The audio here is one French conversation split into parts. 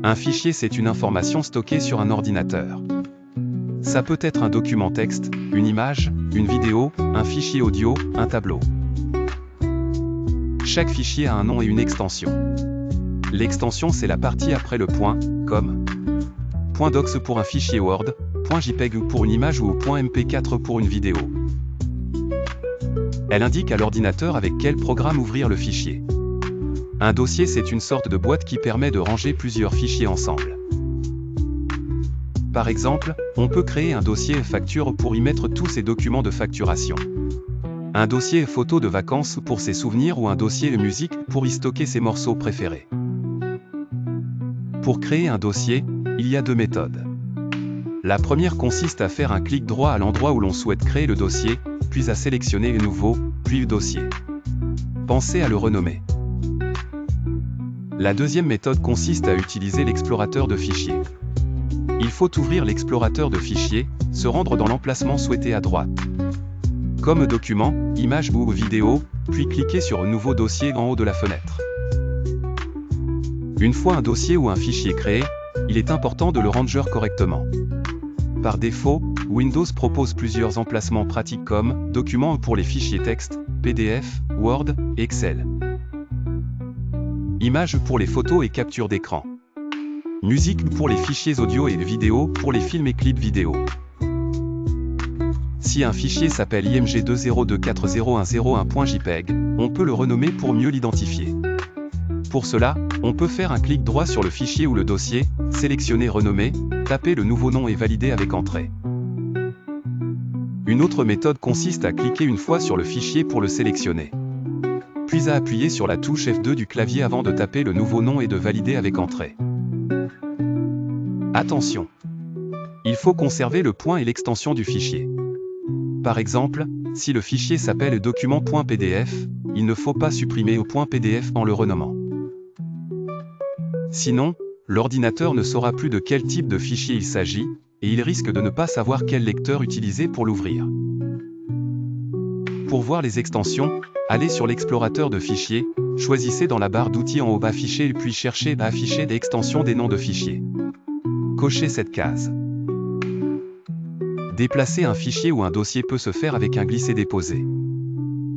Un fichier, c'est une information stockée sur un ordinateur. Ça peut être un document texte, une image, une vidéo, un fichier audio, un tableau. Chaque fichier a un nom et une extension. L'extension, c'est la partie après le point, comme .docs pour un fichier Word, .jpeg pour une image ou .mp4 pour une vidéo. Elle indique à l'ordinateur avec quel programme ouvrir le fichier. Un dossier, c'est une sorte de boîte qui permet de ranger plusieurs fichiers ensemble. Par exemple, on peut créer un dossier facture pour y mettre tous ses documents de facturation. Un dossier photo de vacances pour ses souvenirs ou un dossier musique pour y stocker ses morceaux préférés. Pour créer un dossier, il y a deux méthodes. La première consiste à faire un clic droit à l'endroit où l'on souhaite créer le dossier, puis à sélectionner « Nouveau », puis « Dossier ». Pensez à le renommer. La deuxième méthode consiste à utiliser l'explorateur de fichiers. Il faut ouvrir l'explorateur de fichiers, se rendre dans l'emplacement souhaité à droite, comme document, image ou vidéo, puis cliquer sur Nouveau dossier en haut de la fenêtre. Une fois un dossier ou un fichier créé, il est important de le ranger correctement. Par défaut, Windows propose plusieurs emplacements pratiques comme Documents pour les fichiers texte, PDF, Word, Excel. Images pour les photos et captures d'écran. Musique pour les fichiers audio et vidéo pour les films et clips vidéo. Si un fichier s'appelle img20240101.jpg, on peut le renommer pour mieux l'identifier. Pour cela, on peut faire un clic droit sur le fichier ou le dossier, sélectionner Renommer, taper le nouveau nom et valider avec Entrée. Une autre méthode consiste à cliquer une fois sur le fichier pour le sélectionner, puis à appuyer sur la touche F2 du clavier avant de taper le nouveau nom et de valider avec Entrée. Attention! Il faut conserver le point et l'extension du fichier. Par exemple, si le fichier s'appelle document.pdf, il ne faut pas supprimer au .pdf en le renommant. Sinon, l'ordinateur ne saura plus de quel type de fichier il s'agit, et il risque de ne pas savoir quel lecteur utiliser pour l'ouvrir. Pour voir les extensions, allez sur l'explorateur de fichiers, choisissez dans la barre d'outils en haut bas Fichier puis cherchez à afficher des extensions des noms de fichiers. Cochez cette case. Déplacer un fichier ou un dossier peut se faire avec un glisser-déposer.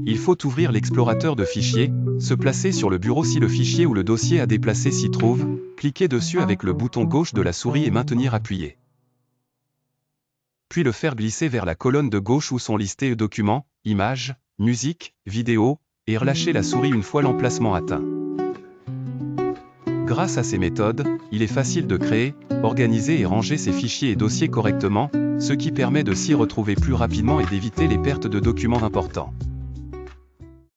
Il faut ouvrir l'explorateur de fichiers, se placer sur le bureau si le fichier ou le dossier à déplacer s'y trouve, cliquer dessus avec le bouton gauche de la souris et maintenir appuyé. Puis le faire glisser vers la colonne de gauche où sont listés documents, images, musique, vidéo, et relâcher la souris une fois l'emplacement atteint. Grâce à ces méthodes, il est facile de créer, organiser et ranger ses fichiers et dossiers correctement, ce qui permet de s'y retrouver plus rapidement et d'éviter les pertes de documents importants.